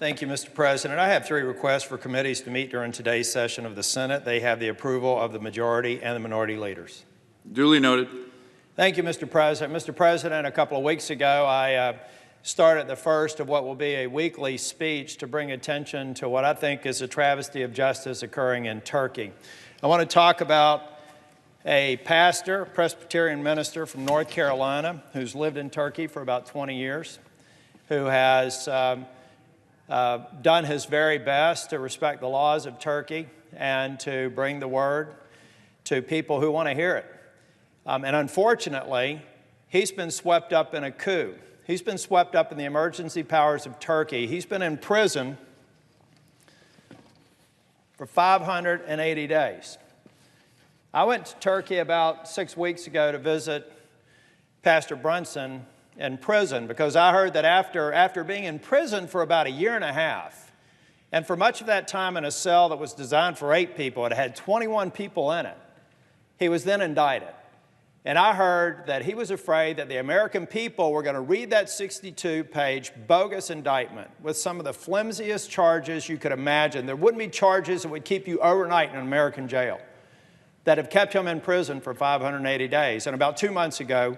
Thank you, Mr. President. I have 3 requests for committees to meet during today's session of the Senate. They have the approval of the majority and the minority leaders. Duly noted. Thank you, Mr. President. Mr. President, a couple of weeks ago, I started the first of what will be a weekly speech to bring attention to what I think is a travesty of justice occurring in Turkey. I want to talk about a pastor, Presbyterian minister from North Carolina, who's lived in Turkey for about 20 years, who has done his very best to respect the laws of Turkey and to bring the word to people who want to hear it. And unfortunately, he's been swept up in a coup. He's been swept up in the emergency powers of Turkey. He's been in prison for 580 days. I went to Turkey about 6 weeks ago to visit Pastor Brunson in prison because I heard that after being in prison for about 1.5 years, and for much of that time in a cell that was designed for 8 people, it had 21 people in it, he was then indicted. And I heard that he was afraid that the American people were going to read that 62-page bogus indictment with some of the flimsiest charges you could imagine. There wouldn't be charges that would keep you overnight in an American jail that have kept him in prison for 580 days. And about 2 months ago,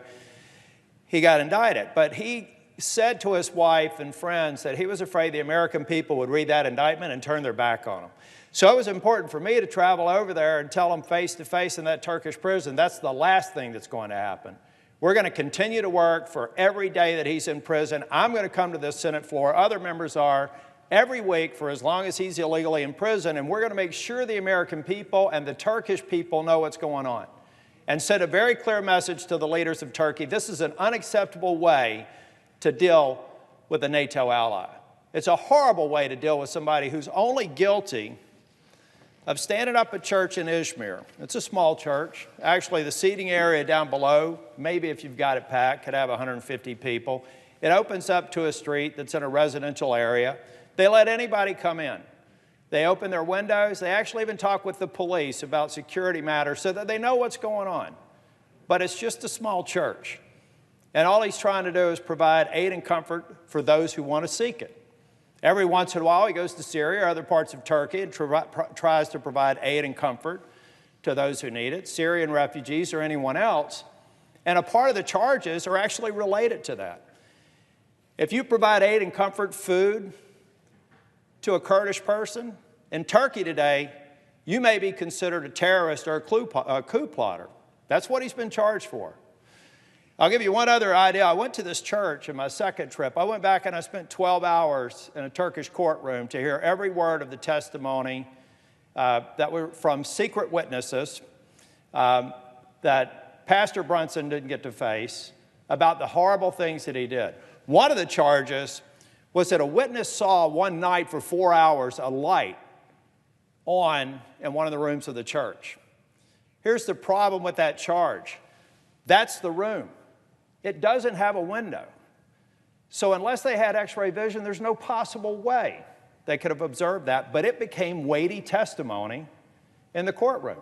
he got indicted. But he said to his wife and friends that he was afraid the American people would read that indictment and turn their back on him. So it was important for me to travel over there and tell him face to face in that Turkish prison, that's the last thing that's going to happen. We're going to continue to work for every day that he's in prison. I'm going to come to the Senate floor, other members are, every week for as long as he's illegally in prison, and we're going to make sure the American people and the Turkish people know what's going on and send a very clear message to the leaders of Turkey. This is an unacceptable way to deal with a NATO ally. It's a horrible way to deal with somebody who's only guilty of standing up a church in Izmir. It's a small church. Actually, the seating area down below, maybe if you've got it packed, could have 150 people. It opens up to a street that's in a residential area. They let anybody come in. They open their windows. They actually even talk with the police about security matters so that they know what's going on. But it's just a small church. And all he's trying to do is provide aid and comfort for those who want to seek it. Every once in a while, he goes to Syria or other parts of Turkey and tries to provide aid and comfort to those who need it, Syrian refugees or anyone else. And a part of the charges are actually related to that. If you provide aid and comfort, food, to a Kurdish person, in Turkey today, you may be considered a terrorist or a coup plotter. That's what he's been charged for. I'll give you one other idea. I went to this church in my second trip. I went back and I spent 12 hours in a Turkish courtroom to hear every word of the testimony that were from secret witnesses that Pastor Brunson didn't get to face about the horrible things that he did. One of the charges was that a witness saw one night for 4 hours a light on in one of the rooms of the church. Here's the problem with that charge. That's the room. It doesn't have a window. So unless they had x-ray vision, there's no possible way they could have observed that, but it became weighty testimony in the courtroom.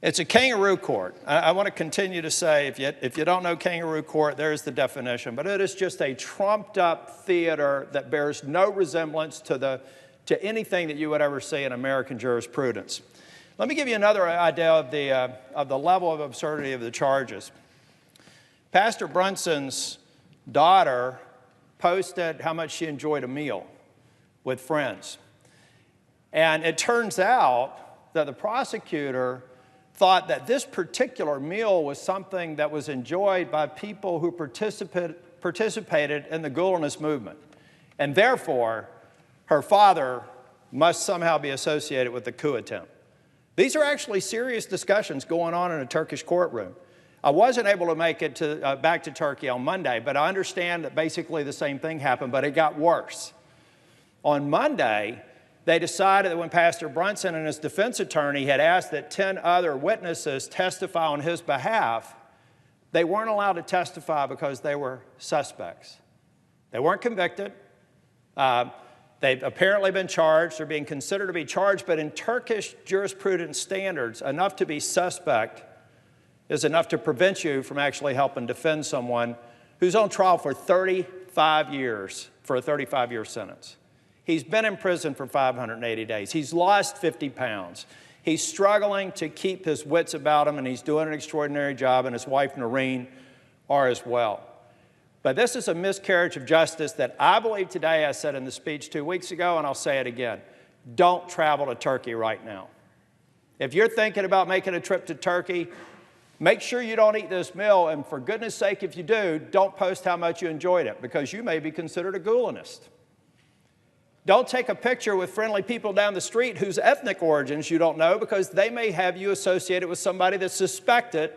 It's a kangaroo court. I want to continue to say, if you don't know kangaroo court, there's the definition, but it is just a trumped-up theater that bears no resemblance to anything that you would ever see in American jurisprudence. Let me give you another idea of the level of absurdity of the charges. Pastor Brunson's daughter posted how much she enjoyed a meal with friends. And it turns out that the prosecutor thought that this particular meal was something that was enjoyed by people who participated in the Gulenist movement. And therefore, her father must somehow be associated with the coup attempt. These are actually serious discussions going on in a Turkish courtroom. I wasn't able to make it back to Turkey on Monday, but I understand that basically the same thing happened, but it got worse. On Monday, they decided that when Pastor Brunson and his defense attorney had asked that 10 other witnesses testify on his behalf, they weren't allowed to testify because they were suspects. They weren't convicted. They've apparently been charged. They're being considered to be charged, but in Turkish jurisprudence standards, enough to be suspect is enough to prevent you from actually helping defend someone who's on trial for 30 35 years for a 35-year sentence. He's been in prison for 580 days. He's lost 50 pounds. He's struggling to keep his wits about him, and he's doing an extraordinary job, and his wife, Noreen, are as well. But this is a miscarriage of justice that I believe today, I said in the speech 2 weeks ago, and I'll say it again. Don't travel to Turkey right now. If you're thinking about making a trip to Turkey, make sure you don't eat this meal, and for goodness sake, if you do, don't post how much you enjoyed it, because you may be considered a Gulenist. Don't take a picture with friendly people down the street whose ethnic origins you don't know, because they may have you associated with somebody that's suspected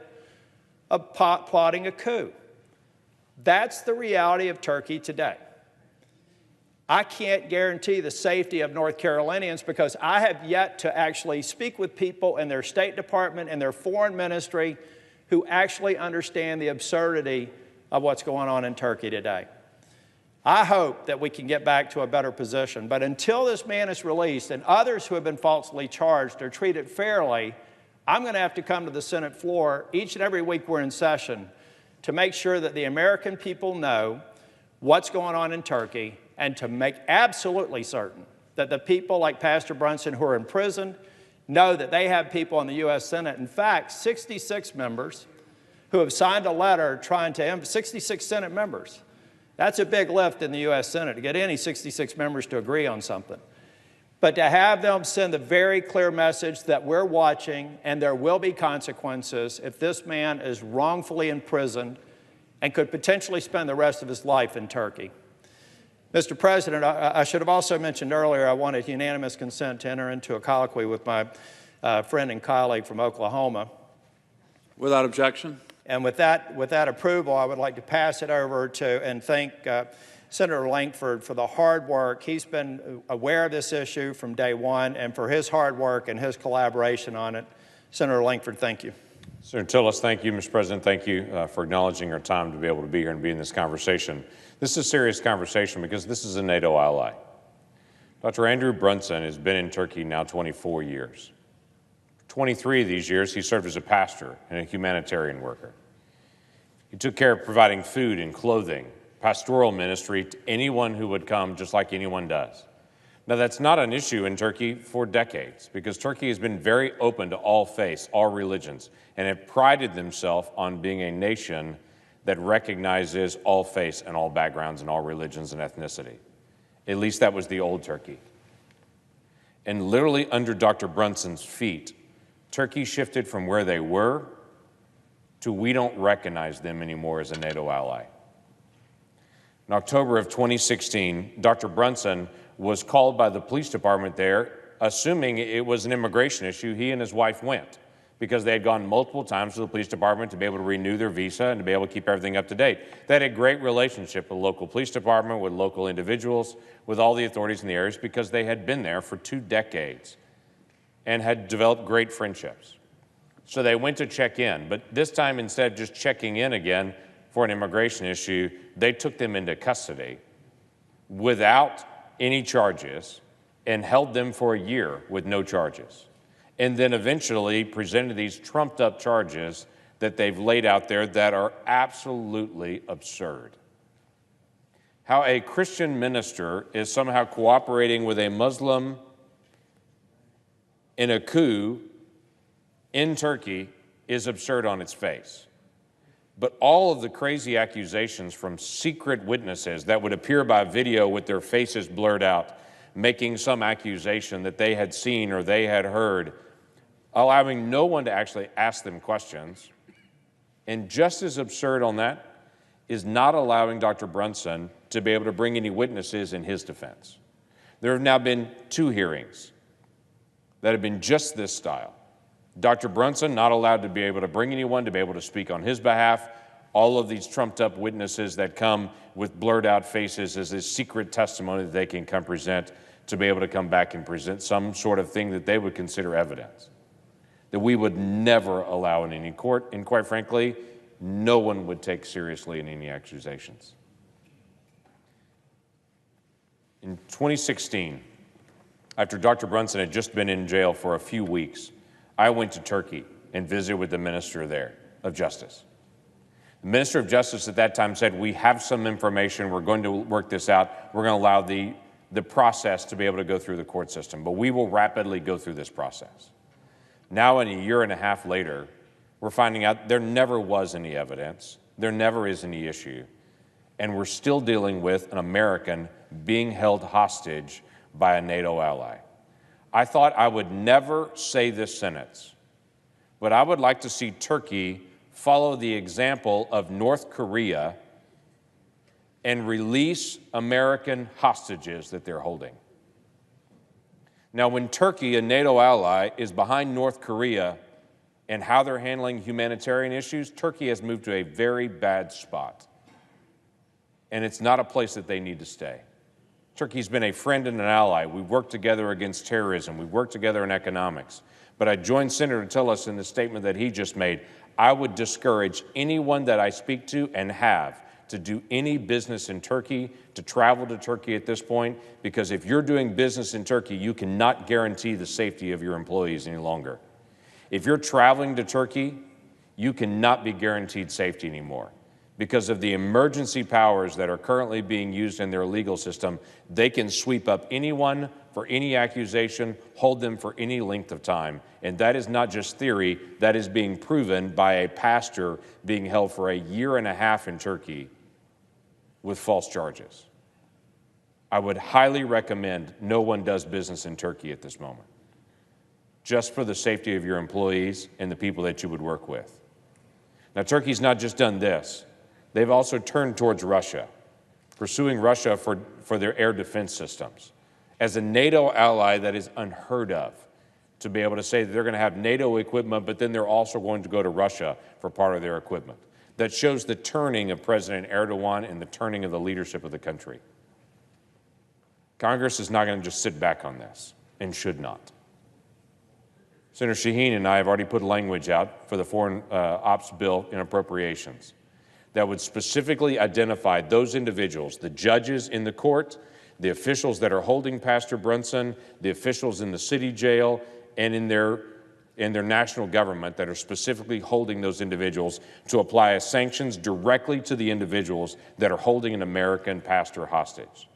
of plotting a coup. That's the reality of Turkey today. I can't guarantee the safety of North Carolinians because I have yet to actually speak with people in their State Department and their foreign ministry who actually understand the absurdity of what's going on in Turkey today. I hope that we can get back to a better position, but until this man is released and others who have been falsely charged are treated fairly, I'm going to have to come to the Senate floor each and every week we're in session to make sure that the American people know what's going on in Turkey and to make absolutely certain that the people like Pastor Brunson who are imprisoned know that they have people in the U.S. Senate. In fact, 66 members who have signed a letter trying to 66 Senate members. That's a big lift in the U.S. Senate to get any 66 members to agree on something. But to have them send a very clear message that we're watching and there will be consequences if this man is wrongfully imprisoned and could potentially spend the rest of his life in Turkey. Mr. President, I should have also mentioned earlier I wanted unanimous consent to enter into a colloquy with my friend and colleague from Oklahoma. Without objection. And with that approval, I would like to pass it over to and thank Senator Lankford for the hard work. He's been aware of this issue from day one, and for his hard work and his collaboration on it. Senator Lankford, thank you. Senator Tillis, thank you. Mr. President, thank you for acknowledging our time to be able to be here and be in this conversation. This is a serious conversation because this is a NATO ally. Dr. Andrew Brunson has been in Turkey now 24 years. 23 of these years, he served as a pastor and a humanitarian worker. He took care of providing food and clothing, pastoral ministry to anyone who would come, just like anyone does. Now, that's not an issue in Turkey for decades, because Turkey has been very open to all faiths, all religions, and have prided themselves on being a nation that recognizes all faiths and all backgrounds and all religions and ethnicity. At least that was the old Turkey. And literally under Dr. Brunson's feet, Turkey shifted from where they were to we don't recognize them anymore as a NATO ally. In October of 2016, Dr. Brunson was called by the police department there, assuming it was an immigration issue. He and his wife went because they had gone multiple times to the police department to be able to renew their visa and to be able to keep everything up to date. They had a great relationship with the local police department, with local individuals, with all the authorities in the areas because they had been there for 2 decades and had developed great friendships. So they went to check in, but this time instead of just checking in again for an immigration issue, they took them into custody without any charges and held them for a year with no charges. And then eventually presented these trumped up charges that they've laid out there that are absolutely absurd. How a Christian minister is somehow cooperating with a Muslim in a coup in Turkey is absurd on its face. But all of the crazy accusations from secret witnesses that would appear by video with their faces blurred out, making some accusation that they had seen or they had heard, allowing no one to actually ask them questions. And just as absurd on that is not allowing Dr. Brunson to be able to bring any witnesses in his defense. There have now been 2 hearings that have been just this style. Dr. Brunson not allowed to be able to bring anyone to be able to speak on his behalf. All of these trumped up witnesses that come with blurred out faces as a secret testimony that they can come present to be able to come back and present some sort of thing that they would consider evidence that we would never allow in any court. And quite frankly, no one would take seriously in any accusations. In 2016, after Dr. Brunson had just been in jail for a few weeks, I went to Turkey and visited with the minister there of justice. The Minister of Justice at that time said, we have some information, we're going to work this out, we're going to allow the process to be able to go through the court system, but we will rapidly go through this process. Now, in a year and a half later, we're finding out there never was any evidence, there never is any issue, and we're still dealing with an American being held hostage by a NATO ally. I thought I would never say this sentence, but I would like to see Turkey follow the example of North Korea and release American hostages that they're holding. Now, when Turkey, a NATO ally, is behind North Korea and how they're handling humanitarian issues, Turkey has moved to a very bad spot. And it's not a place that they need to stay. Turkey's been a friend and an ally. We've worked together against terrorism. We've worked together in economics. But I joined Senator Tillis in the statement that he just made. I would discourage anyone that I speak to and have to do any business in Turkey, to travel to Turkey at this point, because if you're doing business in Turkey, you cannot guarantee the safety of your employees any longer. If you're traveling to Turkey, you cannot be guaranteed safety anymore. Because of the emergency powers that are currently being used in their legal system, they can sweep up anyone for any accusation, hold them for any length of time. And that is not just theory, that is being proven by a pastor being held for a year and a half in Turkey with false charges. I would highly recommend no one does business in Turkey at this moment, just for the safety of your employees and the people that you would work with. Now, Turkey's not just done this. They've also turned towards Russia, pursuing Russia for their air defense systems. As a NATO ally, that is unheard of, to be able to say that they're going to have NATO equipment, but then they're also going to go to Russia for part of their equipment. That shows the turning of President Erdogan and the turning of the leadership of the country. Congress is not going to just sit back on this, and should not. Senator Shaheen and I have already put language out for the Foreign Ops Bill in appropriations that would specifically identify those individuals, the judges in the court, the officials that are holding Pastor Brunson, the officials in the city jail, and in their national government that are specifically holding those individuals, to apply sanctions directly to the individuals that are holding an American pastor hostage.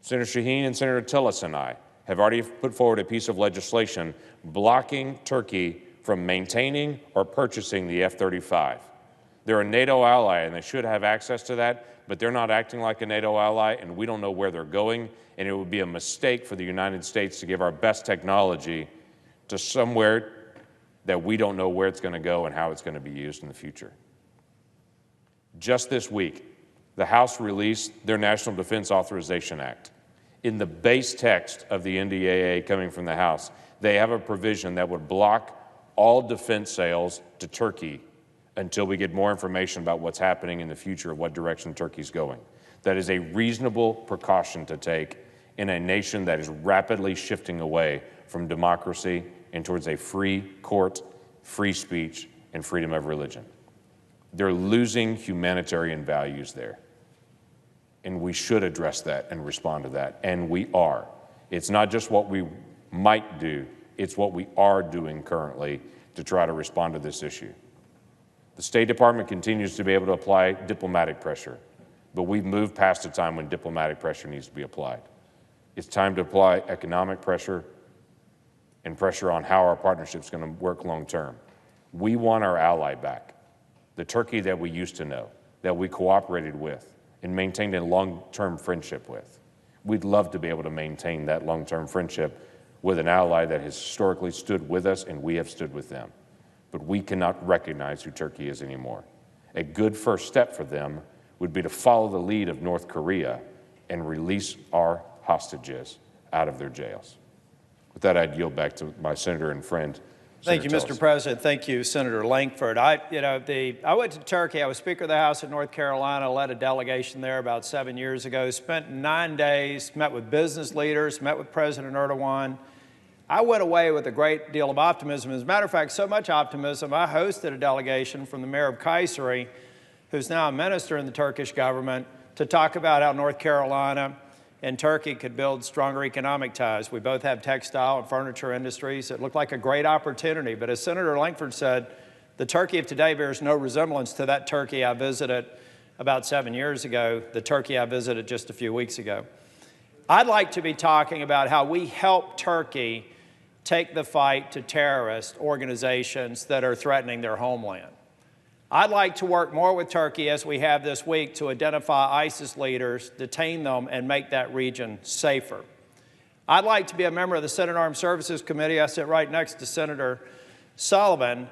Senator Shaheen and Senator Tillis and I have already put forward a piece of legislation blocking Turkey from maintaining or purchasing the F-35. They're a NATO ally, and they should have access to that, but they're not acting like a NATO ally, and we don't know where they're going, and it would be a mistake for the United States to give our best technology to somewhere that we don't know where it's going to go and how it's going to be used in the future. Just this week, the House released their National Defense Authorization Act. In the base text of the NDAA coming from the House, they have a provision that would block all defense sales to Turkey until we get more information about what's happening in the future, what direction Turkey's going. That is a reasonable precaution to take in a nation that is rapidly shifting away from democracy and towards a free court, free speech, and freedom of religion. They're losing humanitarian values there. And we should address that and respond to that, and we are. It's not just what we might do, it's what we are doing currently to try to respond to this issue. The State Department continues to be able to apply diplomatic pressure, but we've moved past the time when diplomatic pressure needs to be applied. It's time to apply economic pressure and pressure on how our partnership is going to work long term. We want our ally back, the Turkey that we used to know, that we cooperated with and maintained a long-term friendship with. We'd love to be able to maintain that long-term friendship with an ally that has historically stood with us and we have stood with them. But we cannot recognize who Turkey is anymore. A good first step for them would be to follow the lead of North Korea and release our hostages out of their jails. With that, I'd yield back to my senator and friend, Thank you, Senator Mr. Tillis. President. Thank you, Senator Lankford. I went to Turkey. I was Speaker of the House in North Carolina, led a delegation there about 7 years ago, spent 9 days, met with business leaders, met with President Erdogan. I went away with a great deal of optimism. As a matter of fact, so much optimism, I hosted a delegation from the mayor of Kayseri, who's now a minister in the Turkish government, to talk about how North Carolina and Turkey could build stronger economic ties. We both have textile and furniture industries. It looked like a great opportunity, but as Senator Lankford said, The Turkey of today bears no resemblance to that Turkey I visited about 7 years ago, the Turkey I visited just a few weeks ago. I'd like to be talking about how we help Turkey take the fight to terrorist organizations that are threatening their homeland. I'd like to work more with Turkey, as we have this week, to identify ISIS leaders, detain them, and make that region safer. I'd like to be a member of the Senate Armed Services Committee. I sit right next to Senator Sullivan,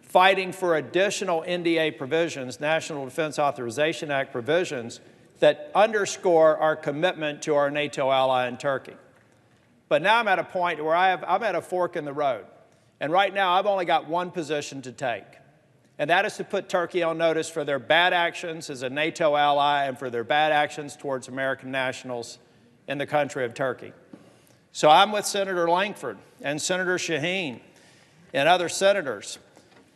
fighting for additional NDA provisions, National Defense Authorization Act provisions, that underscore our commitment to our NATO ally in Turkey. But now I'm at a point where I'm at a fork in the road. And right now I've only got one position to take. And that is to put Turkey on notice for their bad actions as a NATO ally and for their bad actions towards American nationals in the country of Turkey. So I'm with Senator Lankford and Senator Shaheen and other senators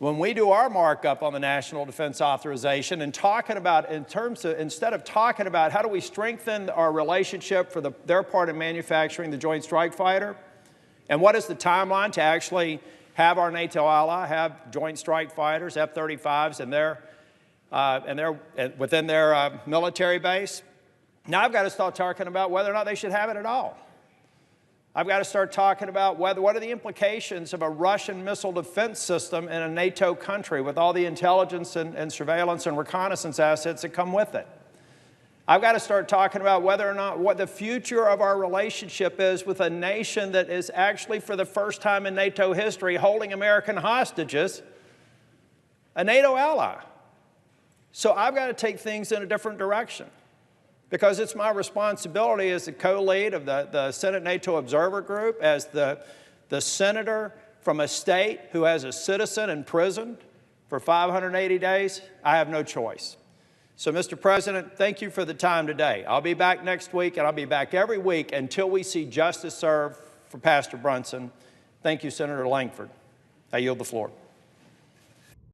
when we do our markup on the National Defense Authorization and talking about, instead of talking about how do we strengthen our relationship for their part in manufacturing the Joint Strike Fighter, and what is the timeline to actually have our NATO ally have Joint Strike Fighters, F-35s, within their military base. Now I've got to start talking about whether or not they should have it at all. I've got to start talking about what are the implications of a Russian missile defense system in a NATO country with all the intelligence and surveillance and reconnaissance assets that come with it. I've got to start talking about whether or not what the future of our relationship is with a nation that is actually, for the first time in NATO history, holding American hostages, a NATO ally. So I've got to take things in a different direction, because it's my responsibility as the co-lead of the Senate NATO Observer Group, as the senator from a state who has a citizen imprisoned for 580 days. I have no choice. So, Mr. President, thank you for the time today. I'll be back next week, and I'll be back every week until we see justice served for Pastor Brunson. Thank you, Senator Lankford. I yield the floor.